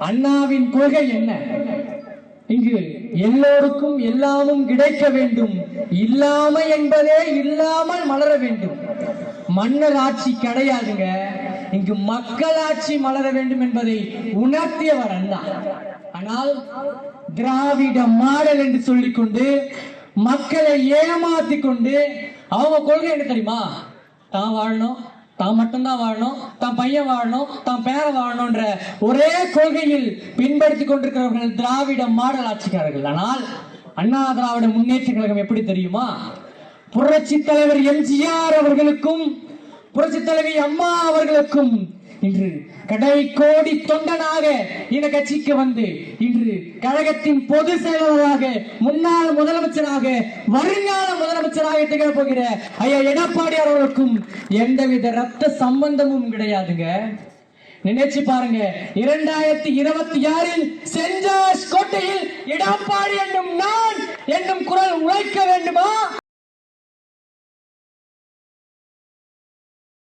அண்ணாவின் கொள்கை என்ன? இங்கு எல்லோருக்கும் எல்லாமும் கிடைக்க வேண்டும், இல்லாமை என்பதே இல்லாமல் மலர வேண்டும். மன்னர் ஆட்சி கிடையாதுங்க, இங்கு மக்கள் ஆட்சி மலர வேண்டும் என்பதை உணர்த்தியவர் அண்ணா. ஆனால் திராவிட மாடல் என்று சொல்லிக்கொண்டு மக்களை ஏமாத்தி கொண்டு அவங்க கொள்கை என்ன தெரியுமா? தான் வாழணும், தான் மட்டும்தான் வாழணும், தான் பையன் வாழணும், தான் பேர வாழணும்ன்ற ஒரே கொள்கையில் பின்பற்றி கொண்டிருக்கிறவர்கள் திராவிட மாடல் ஆட்சிக்காரர்கள். ஆனால் அண்ணா திராவிட முன்னேற்ற கழகம் எப்படி தெரியுமா? புரட்சி தலைவர் எம்ஜிஆர் அவர்களுக்கும் புரட்சி தலைவி அம்மா அவர்களுக்கும் இன்று கடை கோடி தொண்டனாக இந்த கட்சிக்கு வந்து இன்று கழகத்தின் பொது செயலாளராக, முன்னாள் முதலமைச்சராக, வருங்கால முதலமைச்சராக திகழ போகிற ஐயா எடப்பாடியார் அவர்களுக்கும் எந்தவித ரத்த சம்பந்தமும் கிடையாதுங்க. நினைச்சு பாருங்க, 2026 சென்ட் ஜார்ஜ் கோட்டையில் எடப்பாடி என்னும் நான் என்னும் குரல் உழைக்க வேண்டுமா?